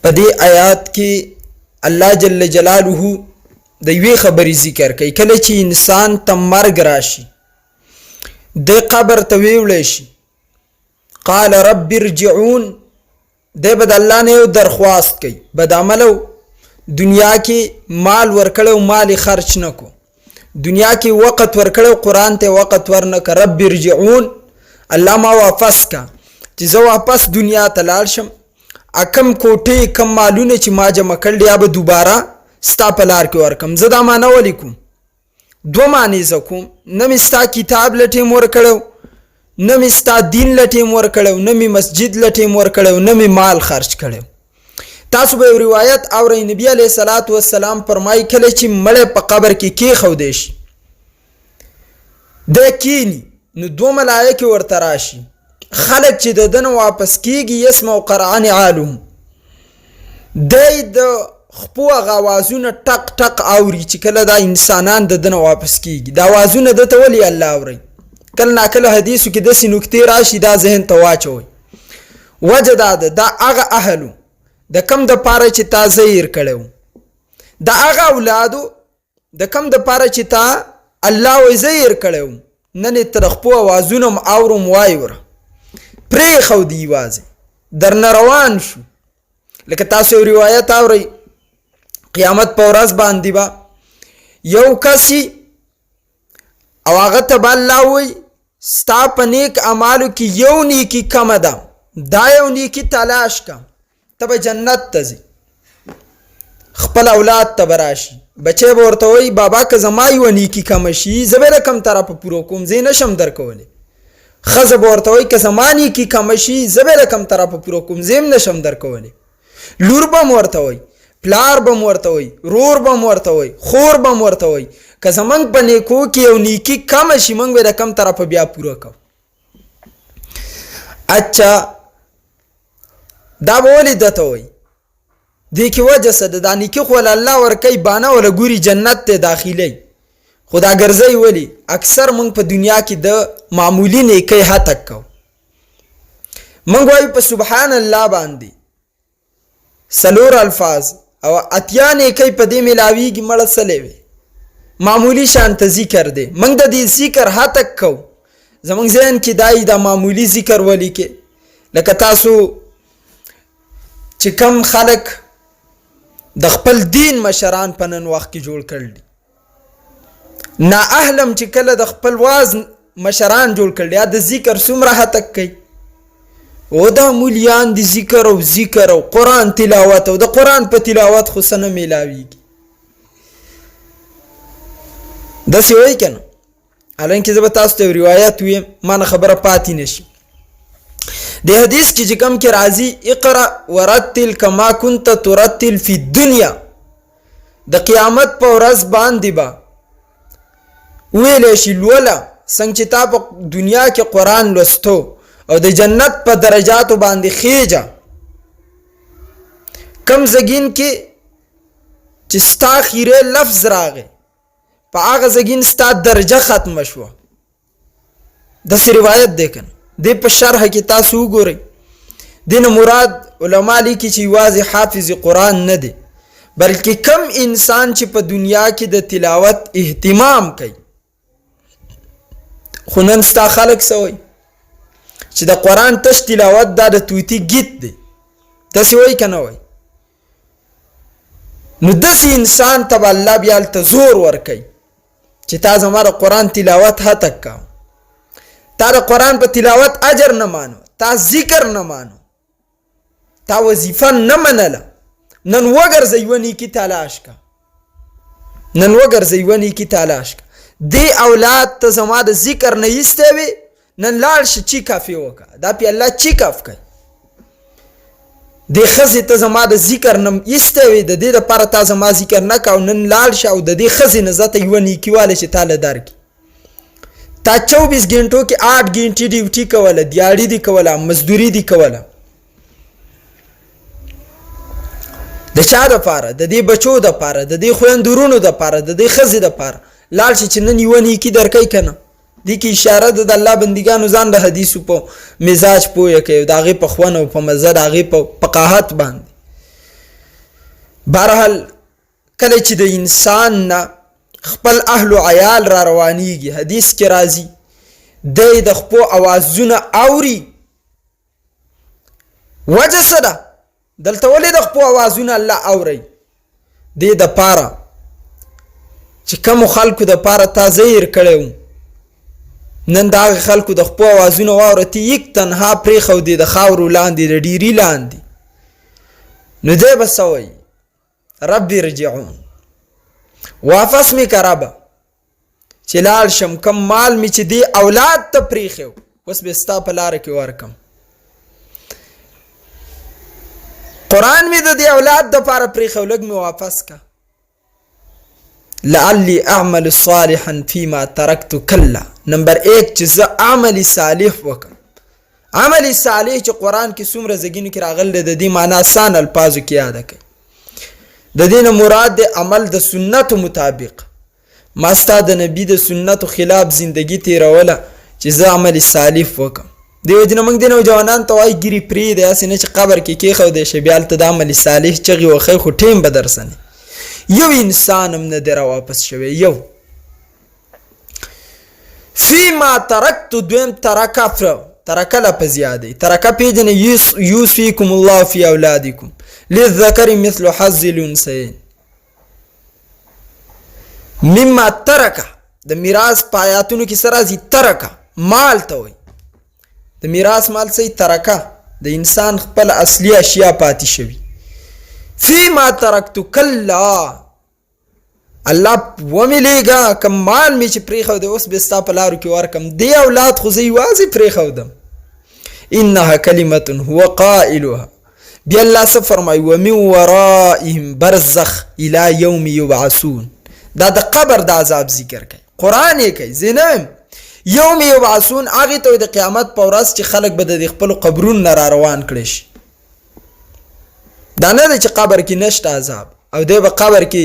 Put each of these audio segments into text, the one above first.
په دې آیات کې الله جل جلاله د یوې خبرې ذکر کوي. کله چې انسان ته مرګ راشي د قبر ته ویوړی شي قال رب ارجعون، دی به د الله نه یو درخواست کوي. بد عملو دنیا کې مال ورکړی مال خرچ نه کو، دنیا کې وقت ورکړی قرآن ته وقت ورنکه. رب ارجعون، الله ما واپس کا چې زه واپس دنیا ته لاړ شم، کم کوټې کم مالونه چې ما جمع کړل یا به دوباره ستا په لار کې ورکم. زه دا معنی ولیکم، دو معنی زه کوم. نه مې ستا کتاب له ټیم ورکړو، نه مې ستا دین له ټیم ورکړو، نه مې مسجد له ټیم ورکړو، نه مې مال خرچ کړو. تاسو به روایت اورئ، نبی علیه الصلاۃ والسلام فرمایي کله چې مړی په قبر کې کېښودی شي دی کینی نو دو ملایکې ورته راشي، خلک چې د ده نه واپس کېږي یسمع قرآن عالم، دی د خپو هغه اوازونه ټق ټق اوري چې کله دا انسانان د ده نه واپس کېږي. دا اوازونه ده ته ولې الله اورئ؟ کله ناکله حدیثو کې داسې نکتې راشي دا ذهن ته واچوئ. وجه دا ده دا هغه اهلو د کم د پاره چې تا زهیر کړی و، د هغه اولادو د کم د پاره چې تا الله وی زهیر کړی و، نن یې تر خپو اوازونه م اورم وایي وره پرېښودي یوازې درنه روان شو. لکه تاسو یو روایت اورئ قیامت په ورځ باندې به یو کسی او هغه ته به الله وی ستا په نیک اعمالو کې یو نیکي کمه ده، دا یو نیکي تلاش کا، ته به جنت ته ځي. خپل اولاد ته به راشي، بچی به ورته وایي بابا که زما یوه نیکي کمه شي زه به له کوم طرفه پوره کوم، زه یې نشم درکولی. ښځه به ورته وایي که زما نیکي کمه شي زه به له کوم طرفه پوره کوم، زه یې نشم درکولی. لور به م ورته وایي، پلار به م ورته وایي، رور به م ورته وایي، خور به م ورته وایي که زمونږ په نیکو کې یو نیکي کمه شي موږ به د کم طرفه بیا پوره کوو. اچھا دا به ولې ده ته وایي؟ دې کې وجه څه ده؟ دا نیکي خو الله ورکوي بانه وله ګوري جنت ته داخلوي، خو دا ګرځوي ولې؟ اکثر موږ په دنیا کې د معمولي نیکۍ هتک کوو. موږ وایو په سبحان الله باندې څلور الفاظ او اتیا نیکۍ په دې ملاویږي مړه څلی وی معمولی شانته ذکر دی. موږ د دې ذکر هتک کوو، زموږ ذهن کې دای دا معمولی ذکر ولیکې. لکه تاسو چې کم خلک د خپل دین مشران په نن وخت کې جوړ کړل دي، نا اهلم چې کله د خپل واز مشران جوړ کړل یا د ذکر څومره هتک کوي، او دا مولیان د ذکر او ذکر او قرآن تلاوت او د قرآن په تلاوت خو څه نه میلاویږي. داسې وایي که نه؟ حالانکې زه به تاسو ته روایت ویم ما نه خبره پاتې نشي. د حدیث کې چې کوم کې راځي اقرأ ورتل کما كنت ترتل فی الدنیا، د قیامت په ورځ باندې به ویلی شي لوله څنګه چې تا په دنیا کې قرآن لوستو او د جنت په درجاتو باندې خیجه. کم زګین کې چې ستا خیره لفظ راغی په هغه زګین ستا درجه ختمه شوه. داسې روایت دی که نه؟ دې په شرح کې تاسو وګورئ. دې نه مراد علما لیکي چې یوازې حافظ قرآن نه دی، بلکې کم انسان چې په دنیا کې د تلاوت اهتمام کوي. خو نن ستا خلک څه وایي چې د قرآن تش تلاوت دا د توتی گیت دی، داسې وایي که نه وایي؟ نو داسې انسان ته به الله بیا هلته زور ورکوي چې تا زما د قرآن تلاوت هتک کا، تا د قرآن په تلاوت اجر نه مانو، تا ذکر نه مانو، تا وظیفه نه منله، نن وګرځه یوه نیکي تلاش کا، نن وګرځه یوه نیکي تلاش کا. دې اولاد ته زما د ذکر نه ایستی وي، نن لاړ شه چیک اف یې وکړه، دا پې الله چیک اف کوي. دې ښځې ته زما د ذکر نه ایستی وي، د دې دپاره تا زما ذکر نه کوه، نن لاړ شه او د دې ښځې نه زه ته یوه نیکي والی چې تا له درکړي. تا 24 घंटों کې 8 घंटे ډیوټي کوله، دیاړي دي کوله، مزدوري دي کوله. د چا دپاره؟ د دې بچو دپاره، د دې خویندورونو دپاره، د دې ښځې دپاره. لاړ شي چې نن یوه نیکي درکوي که نه؟ دې کې اشاره ده د الله بندګانو ځان د حدیثو په مزاج پویه کوي، د هغې په خوند او په مزه، د هغې په فقاهت باندې. بهرحال کله چې د انسان نه خپل اهل و عیال را روانیږي، حدیث کې راځي دی د خپو اوازونه اوري. وجه څه ده؟ دلته ولې د خپو اوازونه الله اوري؟ دې د پاره چې کومو خلکو د پاره تا زهیر کړی و، نن د هغې خلکو د خپو اوازونه واوره، ته یک تنها پرېښودې د خاورو لاندې، د ډیري لاندې، نو دی به څه وایي؟ رب ارجعون، واپس مې که ربه چې لاړ شم، کم مال مې چې دې اولاد ته پرېښی اوس به ستا په لاره کې ورکم. قرآن مې د دې اولاد دپاره پرېښی، لږ مې واپس که. لعلی اعمل صالحا فيما ترکت کلا. نمبر 1 چې زه عمل صالح وکم. عمل صالح چې قرآن کې څومره ځایونو کې راغلی د دې معنا آسان الفاظو کې یاده کړئ. د دې نه مراد د عمل د سنتو مطابق. ما ستا د نبي د سنتو خلاف زندگی تیروله چې زه عمل صالح وکم. دیو وجې نه موږ دې نوجوانان ته وایي ګیرې پرېږدئ، هسې نه چې قبر کې کېښودی شي بیا هلته د عمل صالح چغې وښی، خو ټیم به درسنې. یو انسان هم نه دی را واپس شوی، یو. فیما ترکتو دویم ترکه لپس یادی. ترکه پیژنې یوصیکم الله فی اولادکم للذکر مثل حظ الانثیین. مما ترکه د میراث په آیاتونو کې څه راځي؟ ترکه مال ته وایي. د میراث مال څه ترکه د انسان خپل اصلي اشیا پاتې شوي. فیما ترکتو کلا، الله ومې لیږه کم مال مې چې پرېښودی اوس به ستا په لارو کې ورکم، دې اولاد خو زه یوازې پرېښودم. انها کلمة هو قائلها. بیا الله څه فرمایي؟ ومن ورائهم برزخ الى یوم یبعثون. دا د قبر د عذاب ذکر کوي، قرآن یې کوي، زه نه یم. یوم یبعثون هغې ته د قیامت په ورځ چې خلک به د خپلو قبرونو نه را روان کړی شي. دا نه ده چې قبر کې نشته عذاب او دی به قبر کې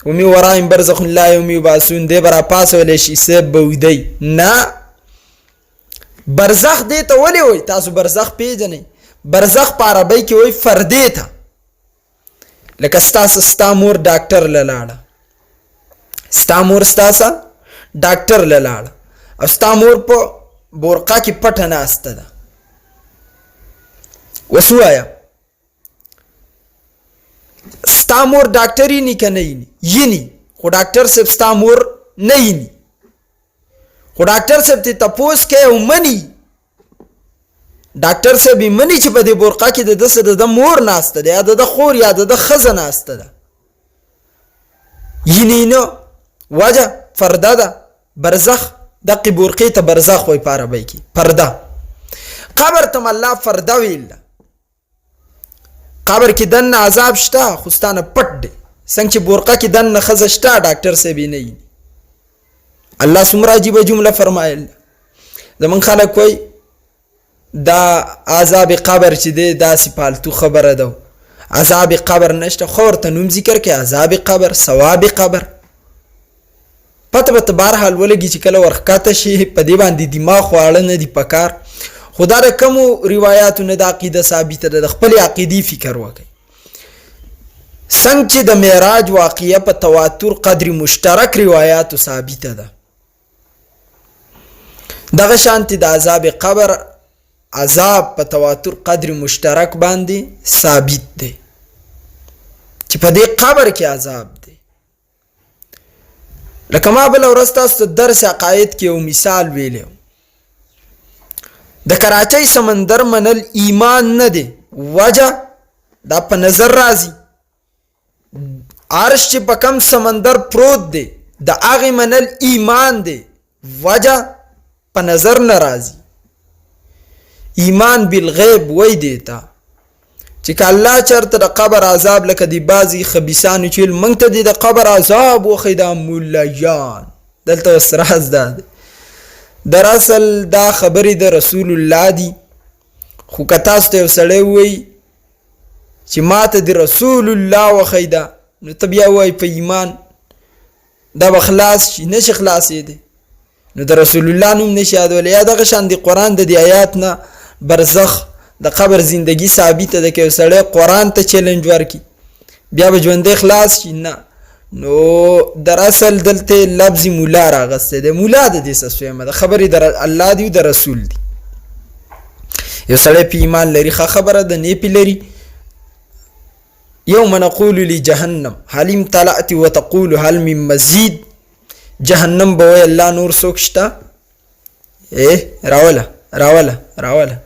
ومن ورائهم برزخ الى یوم یبعثون دی به را پاڅولی شي، صیب به ویدی. نه، برزخ دی ته ولې وایي؟ تاسو برزخ پیژنئ؟ برزخ په عربی کې وایي فردې ته. لکه ستا مور ډاکټر له لاړه، ستا مور ستاسه ډاکټر له لاړه او ستا مور په بورقه کې پټه ناسته ده. اوس ووایه ستا مور ډاکټر ییني که نه ییني؟ ییني، خو ډاکټر صاحب ستا مور نه ییني. خو ډاکټر صاحب ته تپوس کوي او مني، ډاکټر صاحب یې مني چې په دې بورقه کې د ده څه د ده مور ناسته ده، یا د ده خور یا د ده ښځه ناسته ده. ییني نه، وجه فرده ده. برزخ دقې بورقې ته برزخ وایي په عربی کې، پرده. قبر ته الله فرده ویل ده. قبر کې دننه عذاب شته خو ستانه پټ دی، څنګه چې بورقه کې دننه ښځه شته ډاکټر صاحب یې نه ییني. الله څومره عجیبه جمله فرمایل. زمونږ خلک وایي دا عذاب قبر چې دی داسې پالتو خبره ده، عذاب قبر نشته. خو ورته نوم ذکر کوي، عذاب قبر، ثواب قبر. پته به ته بهرحال ولګي چې کله ورښکته شي په دې باندې دماغ خواړه نه دي پکار. خو دا د کومو روایاتو نه د عقیده ثابته ده، د خپلې عقیدې فکر وکړئ. څنګه چې د معراج واقعه په تواتر قدر مشترک روایاتو ثابته ده، دغه شانتې د عذاب قبر عذاب په تواتر قدر مشترک باندې ثابت دی چې په دې قبر کې عذاب دی. لکه ما بله ورځ تاسو ته درس عقاید کې یو مثال ویلی، د کراچۍ سمندر منل ایمان نه دی. وجه دا په نظر راځي، عرش چې په کم سمندر پروت دی د هغې منل ایمان دی. وجه په نظر نه راځي. ایمان بالغیب وای دیتا چې که الله چرته د قبر عذاب لکه دی بعضې خبیثانو چې موږ ته د قبر عذاب وښی دا مولیان، دلته اوس راز دا دی. در اصل دا خبرې د رسول الله دي، خو که تاسو ته یو سړی ووایي چې ما ته د رسول الله وښی دا، نو ته بیا وایي په ایمان دا به خلاص شي، نشي خلاصېدی. نو د رسول الله نوم نشي یادولی. یا دغه شان د قرآن د دې آیات نه برزخ د قبر زندگی ثابت ده که سړی قرآن ته چیلنج ورکړي بیا به ژوندی خلاص شي نه. نو در اصل دلته لفظ مولا راغسته ده. مولا د دې څه سویمه ده، خبرې د الله دی او د رسول دی. یو سړی په ایمان لري ښه خبره ده، نه پې لري. یوم نقول لجهنم هل امتلأت وتقول هل من مزید. جهنم به وایي الله نور څوک شته؟ راوله راوله راوله.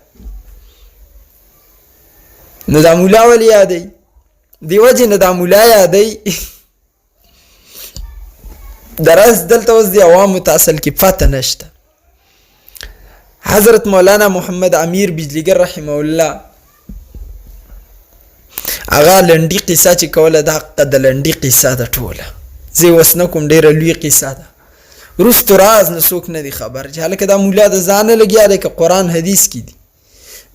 نو دا مولا ولې یادوي؟ دې وجې نه دا مولا یادوي درس دلته اوس د عوامو ته اصل کې پته نشته. حضرت مولانا محمد امیر بجلیګر رحمه الله هغه لنډي قصه چې کوله دا د لنډي قصه ده ټوله، زه اوس نه کوم ډېره لوی قصه ده. وروستو راز نه څوک نه دی خبر چې هلکه دا مولا د ځانه لګیا دی که قرآن حدیث کې دي.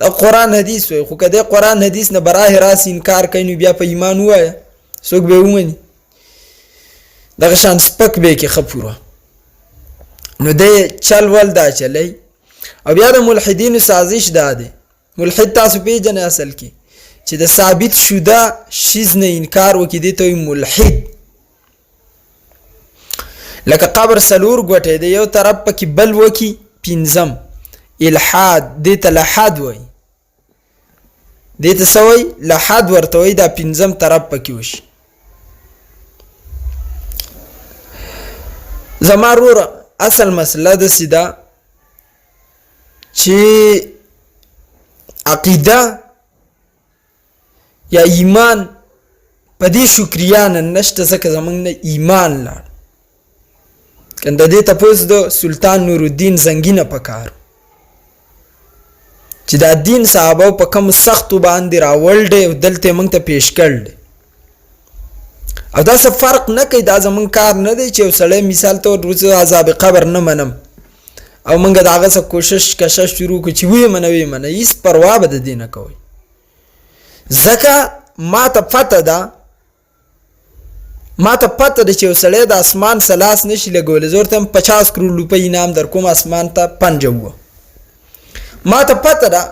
دا قرآن حدیث وایي، خو که دی قرآن حدیث نه براه راست انکار کوي نو بیا په ایمان ووایه څوک به یې ومني. دغه شان سپک به یې کې ښه پوره. نو دی چل ول دا چلی. او بیا د ملحدینو سازش دا دی. ملحد تاسو پیژنئ اصل کې چې د ثابت شده شیز نه انکار وکړي دې ته وایي ملحد. لکه قبر څلور ګوټی دی، یو طرف پکې بل وکړي پنځم الحاد، دې ته لحد وایي. دې ته څه وایي؟ لحد ورته وایي. دا پنځم طرف پکې وشي. زما وروره اصل مسله داسې ده چې عقیده یا ایمان په دې شکریا نه نشته ځکه زمونږ نه ایمان لاړ. که د دې تپوس د سلطان نور الدین زنګي نه پکار چې دا دین صحابه په کوم سختو باندې راول دی او دلته موږ ته پیش کړل دی. او دا څه فرق نه کوي، دا زمونږ کار نه دی چې یو سړی مثال طور روزه عذاب قبر نه منم او موږ د هغه څه کوشش کشش شروع کړو چې ویې منه ویې منه، هېڅ پروا به د دې نه کوئ. ځکه ما ته پته ده چې یو سړی د اسمان څه لاس نشي لګولی. زه ورته 50 کروڑ روپۍ انعام در کوم اسمان ته پنجه ووه. ما ته پته ده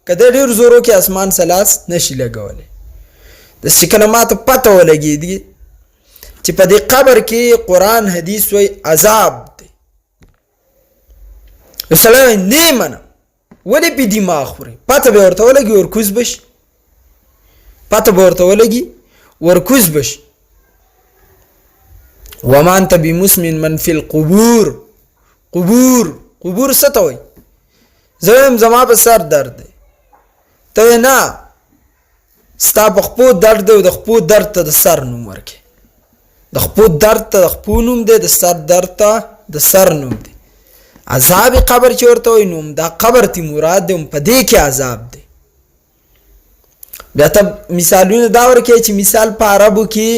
که دی ډېر زورو کې اسمان څه لاس نشي لګولی. داسې چې کله ما ته پته ولګېدي چې په دې قبر کې قرآن حدیث وایي عذاب دی، یو سړی وایي نه منم، ولې پې دماغ خوري؟ پته به ورته ولګي ورکوز بشي، پته به ورته ولګي ورکوز بشي. وما انت بمسمن من فی القبور. قبور څه ته وایي؟ زه وایم زما په سر درد دی، ته وایې نه ستا په خپو درد دی او د خپو درد ته د سر نوم ورکړې. د خپو درد ته د خپو نوم دی، د سر درد ته د سر نوم دی. عذاب قبر چې ورته وایي نو دا قبر تی مراد دی، په دې کې عذاب دی. بیا ته مثالونه دا ورکوي چې مثال په عربو کې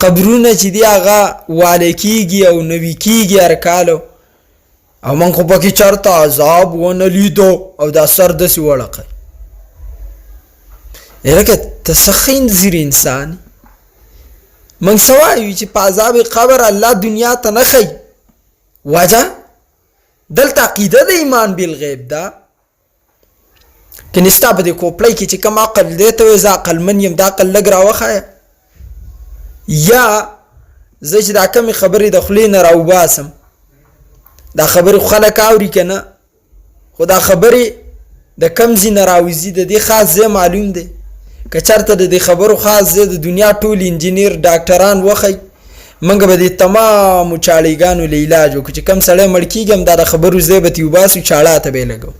قبرونه چې دی هغه والی کېږي او نوي کېږي هر کالو، او من خو پکې چېرته عذاب ونه لیدو او دا سر داسې وړقی. لکه ته څه خنزیر انسان. من څه وایو چې په عذاب قبر الله دنیا ته نه ښیي. وجه دلته عقیده د ایمان بالغیب ده. کنې ستا په دې کوپړی کې چې کوم عقل دی ته وایې زه عقلمن یم، دا عقل لږ راوښیه. یا زه چې دا کمې خبرې د خولې نه راوباسم، دا خبرې خو خلک اوري که نه، خو دا خبرې د کم ځای نه راوځي د دې خاص ځای معلوم دی. که چېرته د دې خبرو خاص ځای د دنیا ټول انجینیر ډاکټران وښیي، موږ به د تمامو چاړېګانو له علاج وکړو چې کم سړی مړ کېږي هم دا د خبرو ځای به ترې وباسو، چاړه ته به یې لګو.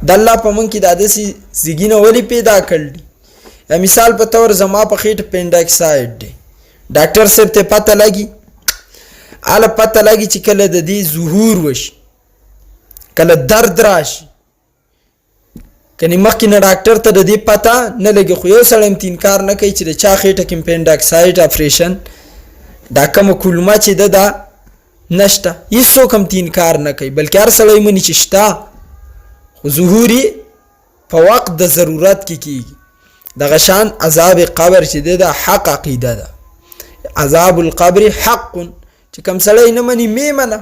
د الله په موږ کې دا داسې زیږینه ولې پیدا کړل دي؟ یا مثال په طور زما په خېټه پینډاکسایډ دی، ډاکټر صاحب ته پته لګي، هله پته لګي چې کله د دې ظهور وشي، کله درد راشي. کنې مخکې نه ډاکټر ته د دې پته نه لګي، خو یو سړی هم انکار نه کوي چې د چا خېټه کې پینډاکسایډ اپریشن دا کومه کلمه چې ده دا نشته. هېڅوک هم انکار نه کوي، بلکې هر سړی مني چې شته، خو ظهور یې په وخت د ضرورت کې کېږي. دغه شان عذاب قبر چې دی دا حق عقیده ده. عذاب القبر حق چې کوم سړی نه مني مې منه.